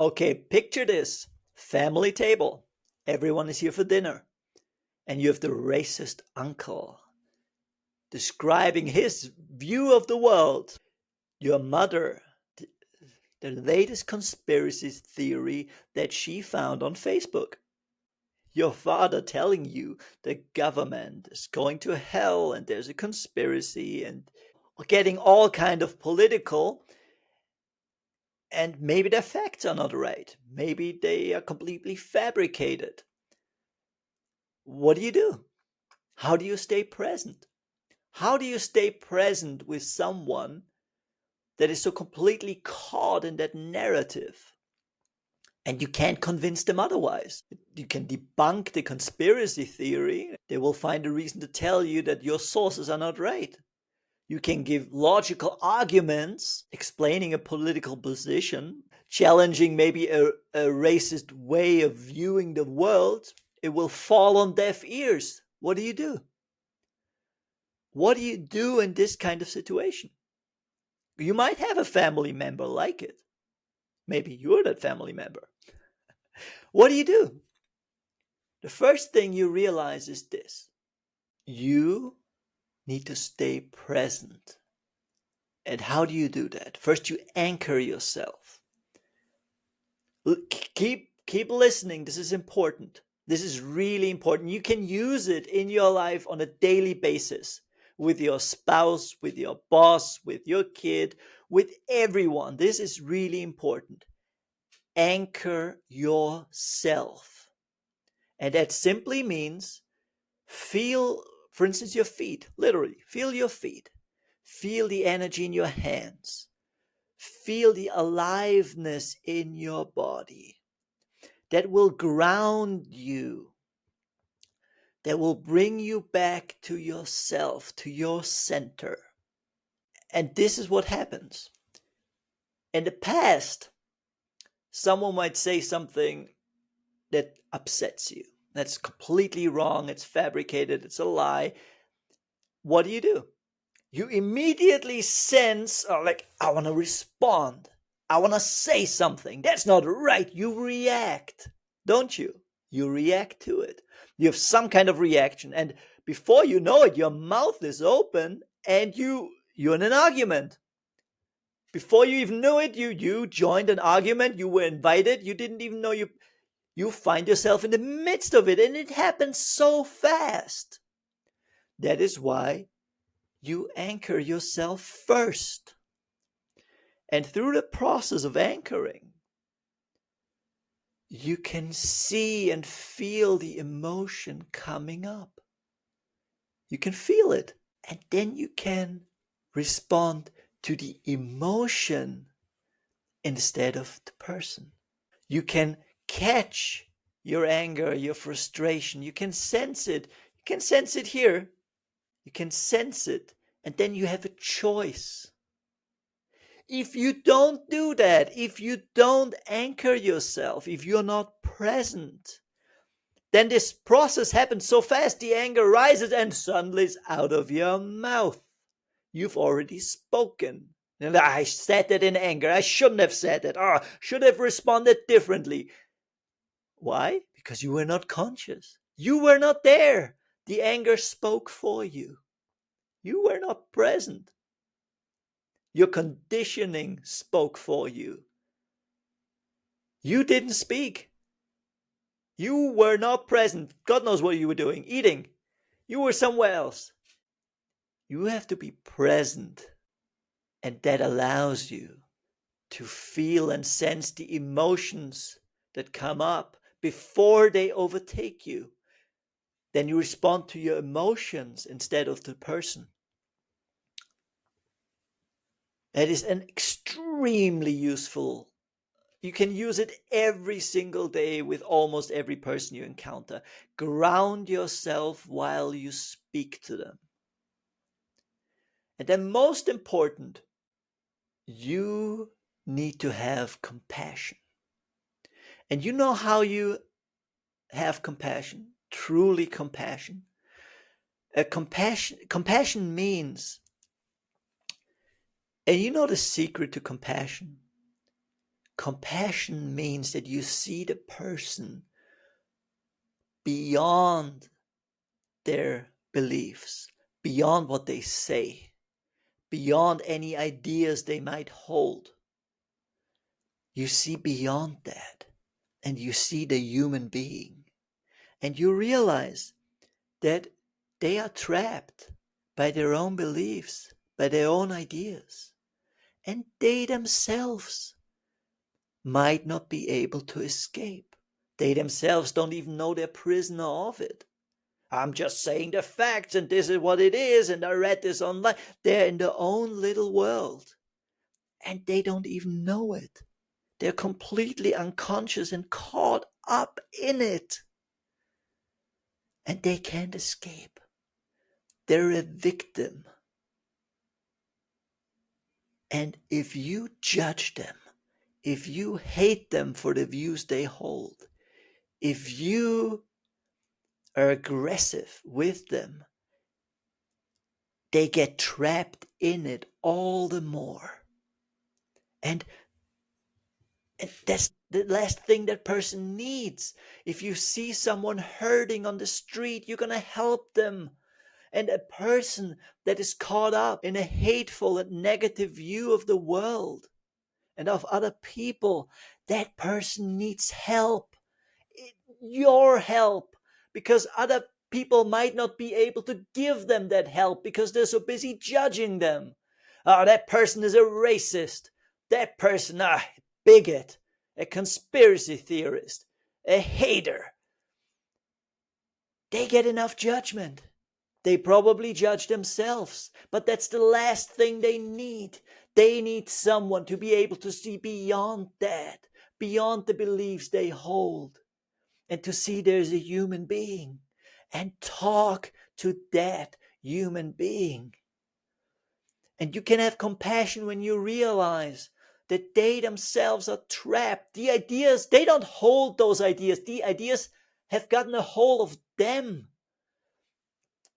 Okay, picture this family table. Everyone is here for dinner, and you have the racist uncle describing his view of the world. Your mother, the latest conspiracy theory that she found on Facebook. Your father telling you the government is going to hell and there's a conspiracy and getting all kind of political, and maybe the facts are not right. Maybe they are completely fabricated. What do you do? How do you stay present? How do you stay present with someone that is so completely caught in that narrative? And you can't convince them otherwise. You can debunk the conspiracy theory. They will find a reason to tell you that your sources are not right. You can give logical arguments explaining a political position, challenging maybe a racist way of viewing the world. It will fall on deaf ears. What do you do? What do you do in this kind of situation? You might have a family member like it. Maybe you're that family member. What do you do? The first thing you realize is this: you need to stay present. And how do you do that? First, you anchor yourself. Keep listening. This is important. This is really important. You can use it in your life on a daily basis with your spouse, with your boss, with your kid, with everyone. This is really important. Anchor yourself. And that simply means feel, for instance, your feet. Literally, feel your feet. Feel the energy in your hands. Feel the aliveness in your body. That will ground you. That will bring you back to yourself, to your center. And this is what happens. In the past, someone might say something that upsets you. That's completely wrong. It's fabricated. It's a lie. What do? You immediately sense, like, I want to respond. I want to say something. That's not right. You react, don't you? You react to it. You have some kind of reaction. And before you know it, your mouth is open and you're in an argument. Before you even knew it, you joined an argument. You were invited. You didn't even know you find yourself in the midst of it. And it happens so fast. That is why you anchor yourself first. And through the process of anchoring, you can see and feel the emotion coming up. You can feel it. And then you can respond to the emotion instead of the person. You can catch your anger, your frustration. You can sense it. You can sense it here. You can sense it. And then you have a choice. If you don't do that, if you don't anchor yourself, if you're not present, then this process happens so fast, the anger rises and suddenly it's out of your mouth. You've already spoken. And I said that in anger. I shouldn't have said that. Should have responded differently. Why? Because you were not conscious. You were not there. The anger spoke for you. You were not present. Your conditioning spoke for you. You didn't speak. You were not present. God knows what you were doing. Eating. You were somewhere else. You have to be present. And that allows you to feel and sense the emotions that come up before they overtake you. Then you respond to your emotions instead of the person. That is an extremely useful. You can use it every single day with almost every person you encounter. Ground yourself while you speak to them. And then, most important, you need to have compassion. And you know how you have compassion, truly compassion. Compassion means, and you know the secret to compassion? Compassion means that you see the person beyond their beliefs, beyond what they say, beyond any ideas they might hold. You see beyond that, and you see the human being, and you realize that they are trapped by their own beliefs, by their own ideas, and they themselves might not be able to escape. They themselves don't even know they're prisoner of it. I'm just saying the facts, and this is what it is, and I read this online. They're in their own little world, and they don't even know it. They're completely unconscious and caught up in it, and they can't escape. They're a victim. And if you judge them, if you hate them for the views they hold, if you are aggressive with them, they get trapped in it all the more. And that's the last thing that person needs. If you see someone hurting on the street, you're going to help them. And a person that is caught up in a hateful and negative view of the world and of other people, that person needs help. Your help, because other people might not be able to give them that help because they're so busy judging them. Oh, that person is a racist. That person, bigot, a conspiracy theorist, a hater. They get enough judgment. They probably judge themselves, but that's the last thing they need. They need someone to be able to see beyond that, beyond the beliefs they hold, and to see there's a human being and talk to that human being. And you can have compassion when you realize that they themselves are trapped. The ideas, they don't hold those ideas. The ideas have gotten a hold of them.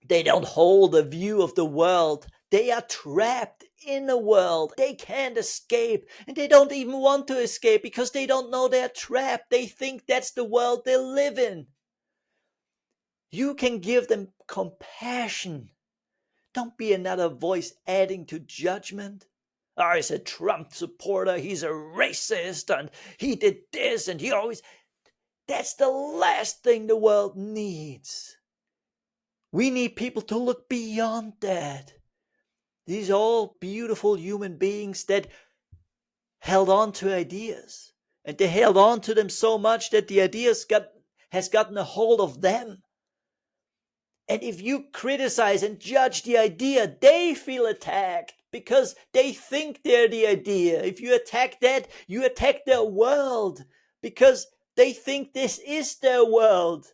They don't hold a view of the world. They are trapped in a world. They can't escape. And they don't even want to escape because they don't know they're trapped. They think that's the world they live in. You can give them compassion. Don't be another voice adding to judgment. Oh, he's a Trump supporter. He's a racist. And he did this and he always... That's the last thing the world needs. We need people to look beyond that. These are all beautiful human beings that held on to ideas. And they held on to them so much that the ideas has gotten a hold of them. And if you criticize and judge the idea, they feel attacked because they think they're the idea. If you attack that, you attack their world because they think this is their world.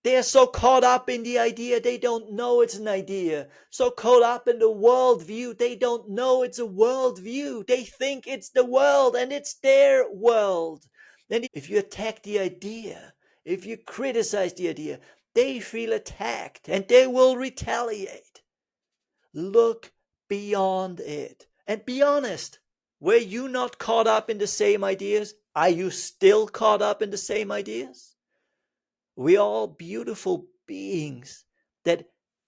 They're so caught up in the idea, they don't know it's an idea. So caught up in the worldview, they don't know it's a worldview. They think it's the world and it's their world. And if you attack the idea, if you criticize the idea, they feel attacked and they will retaliate. Look beyond it and be honest. Were you not caught up in the same ideas? Are you still caught up in the same ideas? We are all beautiful beings that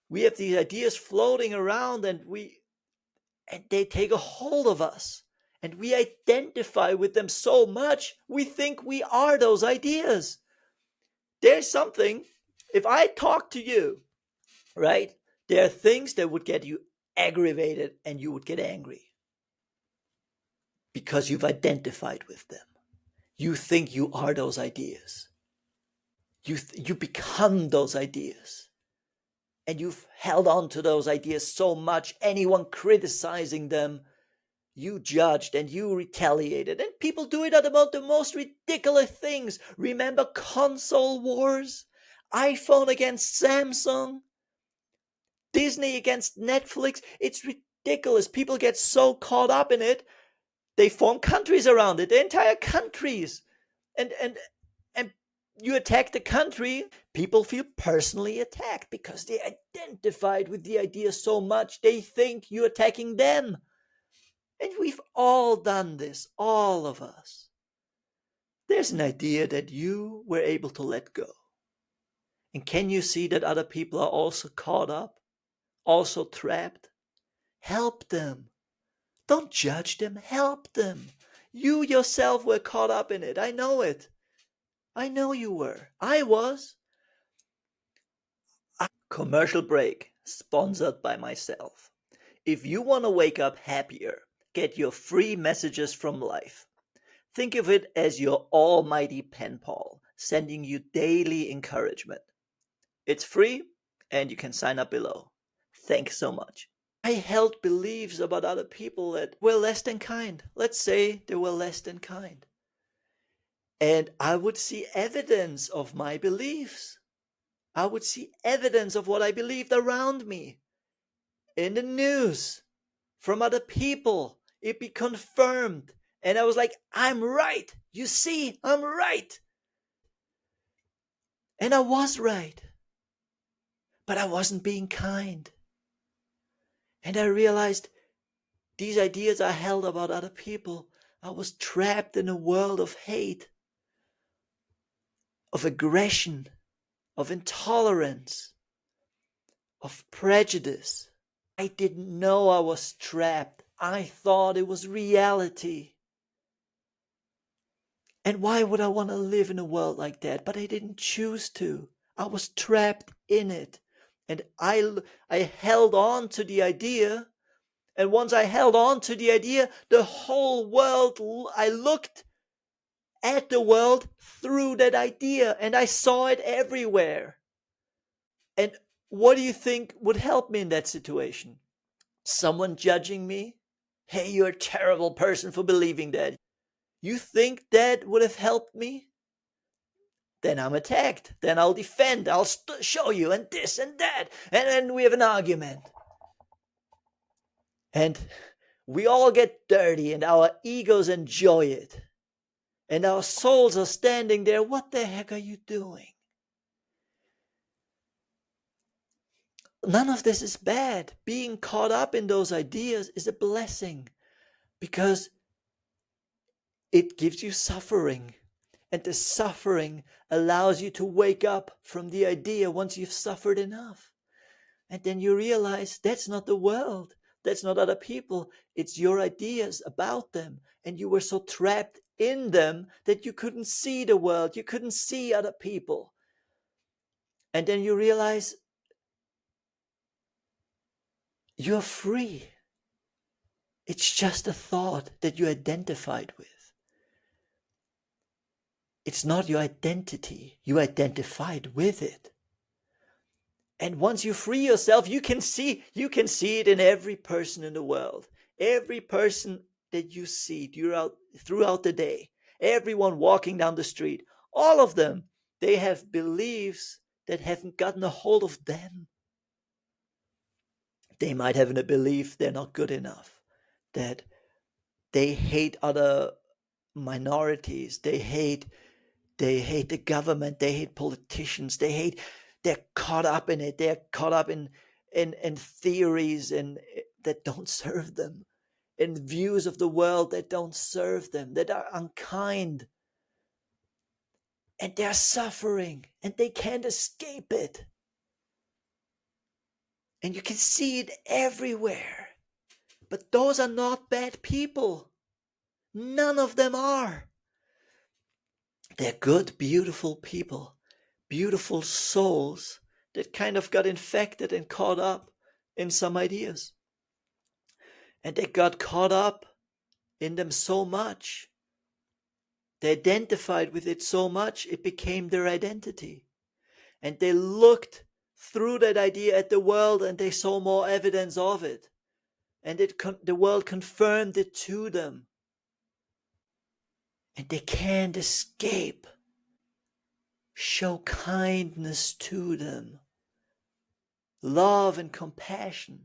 we have these ideas floating around and they take a hold of us and we identify with them so much we think we are those ideas. There's something, if I talk to you, right? There are things that would get you aggravated and you would get angry because you've identified with them. You think you are those ideas. You become those ideas. And you've held on to those ideas so much, anyone criticizing them, you judged and you retaliated. And people do it about the most ridiculous things. Remember console wars? iPhone against Samsung? Disney against Netflix? It's ridiculous. People get so caught up in it, they form countries around it, the entire countries. And you attack the country, people feel personally attacked because they identified with the idea so much they think you're attacking them. And we've all done this, all of us. There's an idea that you were able to let go. And can you see that other people are also caught up, also trapped? Help them. Don't judge them, help them. You yourself were caught up in it. I know it. I know you were. I was. Commercial break, sponsored by myself. If you want to wake up happier, get your free messages from life. Think of it as your almighty penpal, sending you daily encouragement. It's free, and you can sign up below. Thanks so much. I held beliefs about other people that were less than kind. Let's say they were less than kind. And I would see evidence of my beliefs. I would see evidence of what I believed around me in the news from other people. It'd be confirmed. And I was like, I'm right. You see, I'm right. And I was right. But I wasn't being kind. And I realized these ideas I held about other people, I was trapped in a world of hate, of aggression, of intolerance, of prejudice. I didn't know I was trapped. I thought it was reality. And why would I want to live in a world like that? But I didn't choose to. I was trapped in it. And I held on to the idea. And once I held on to the idea, the whole world, I looked at the world through that idea and I saw it everywhere. And what do you think would help me in that situation? Someone judging me? Hey, you're a terrible person for believing that. You think that would have helped me? Then I'm attacked. Then I'll defend. I'll show you and this and that. And then we have an argument. And we all get dirty and our egos enjoy it. And our souls are standing there. What the heck are you doing? None of this is bad. Being caught up in those ideas is a blessing because it gives you suffering. And the suffering allows you to wake up from the idea once you've suffered enough. And then you realize that's not the world. That's not other people. It's your ideas about them. And you were so trapped in them that you couldn't see the world. You couldn't see other people. And then you realize you're free. It's just a thought that you identified with. It's not your identity. You identified with it. And once you free yourself, you can see it in every person in the world. Every person that you see throughout the day. Everyone walking down the street. All of them, they have beliefs that haven't gotten a hold of them. They might have a belief they're not good enough. That they hate other minorities. They hate the government. They hate politicians. They're caught up in it. They're caught up in theories and that don't serve them, in views of the world that don't serve them, that are unkind. And they're suffering and they can't escape it. And you can see it everywhere. But those are not bad people. None of them are. They're good, beautiful people, beautiful souls that kind of got infected and caught up in some ideas. And they got caught up in them so much. They identified with it so much, it became their identity. And they looked through that idea at the world and they saw more evidence of it. And the world confirmed it to them. And they can't escape. Show kindness to them. Love and compassion.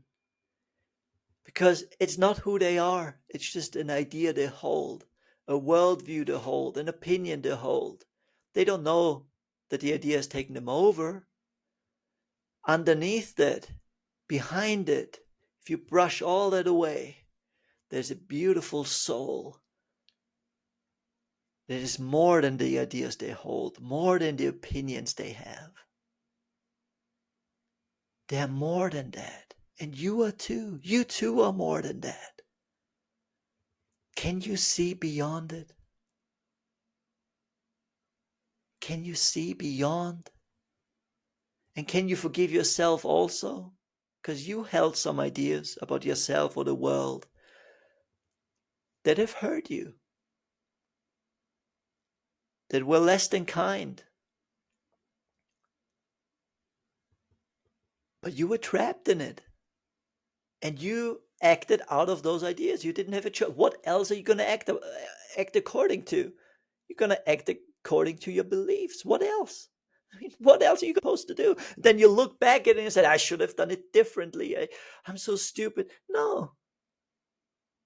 Because it's not who they are. It's just an idea they hold. A worldview they hold. An opinion they hold. They don't know that the idea has taken them over. Underneath that, behind it, if you brush all that away, There's a beautiful soul that is more than the ideas they hold, more than the opinions they have. They're more than that. And you are too. You too are more than that. Can you see beyond it? Can you see beyond? And can you forgive yourself also? Because you held some ideas about yourself or the world that have hurt you, that were less than kind. But you were trapped in it. And you acted out of those ideas. You didn't have a choice. What else are you going to act according to? You're going to act according to your beliefs. What else? I mean, what else are you supposed to do? Then you look back at it and say, I should have done it differently. I'm so stupid. No,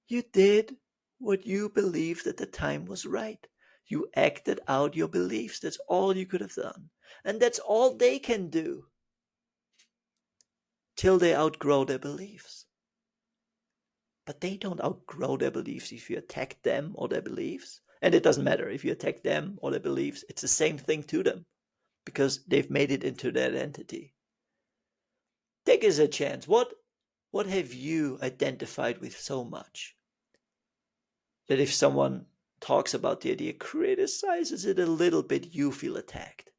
you did what you believed at the time was right. You acted out your beliefs. That's all you could have done. And that's all they can do till they outgrow their beliefs. But they don't outgrow their beliefs if you attack them or their beliefs. And it doesn't matter if you attack them or their beliefs, it's the same thing to them because they've made it into their identity. Take us a chance. What have you identified with so much that if someone talks about the idea, criticizes it a little bit, you feel attacked?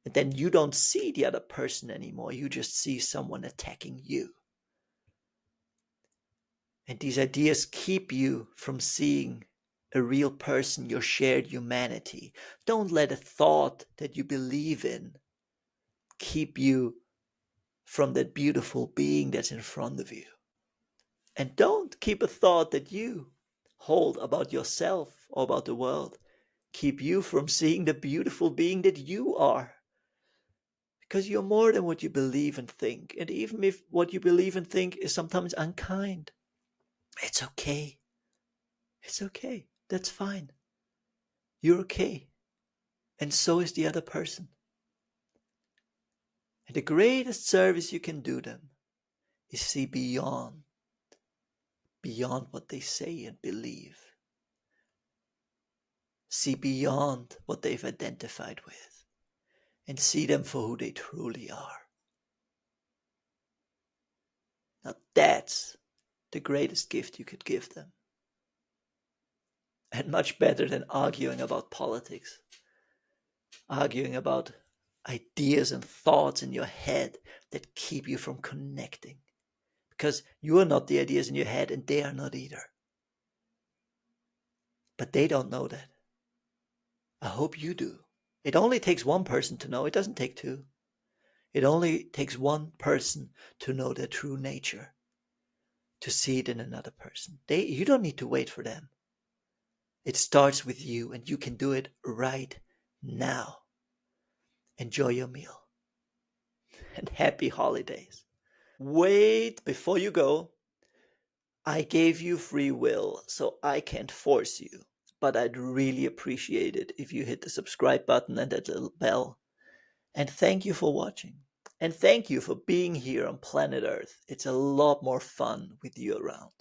And then you don't see the other person anymore. You just see someone attacking you. And these ideas keep you from seeing a real person, your shared humanity. Don't let a thought that you believe in keep you from that beautiful being that's in front of you. And don't keep a thought that you hold about yourself or about the world keep you from seeing the beautiful being that you are. Because you're more than what you believe and think. And even if what you believe and think is sometimes unkind, it's okay. It's okay. That's fine. You're okay. And so is the other person. And the greatest service you can do them is see beyond what they say and believe. See beyond what they've identified with and see them for who they truly are. Now that's the greatest gift you could give them. And much better than arguing about politics, arguing about ideas and thoughts in your head that keep you from connecting. Because you are not the ideas in your head and they are not either. But they don't know that. I hope you do. It only takes one person to know. It doesn't take two. It only takes one person to know their true nature, to see it in another person. You don't need to wait for them. It starts with you and you can do it right now. Enjoy your meal and happy holidays. Wait, before you go, I gave you free will, so I can't force you. But I'd really appreciate it if you hit the subscribe button and that little bell. And thank you for watching. And thank you for being here on planet Earth. It's a lot more fun with you around.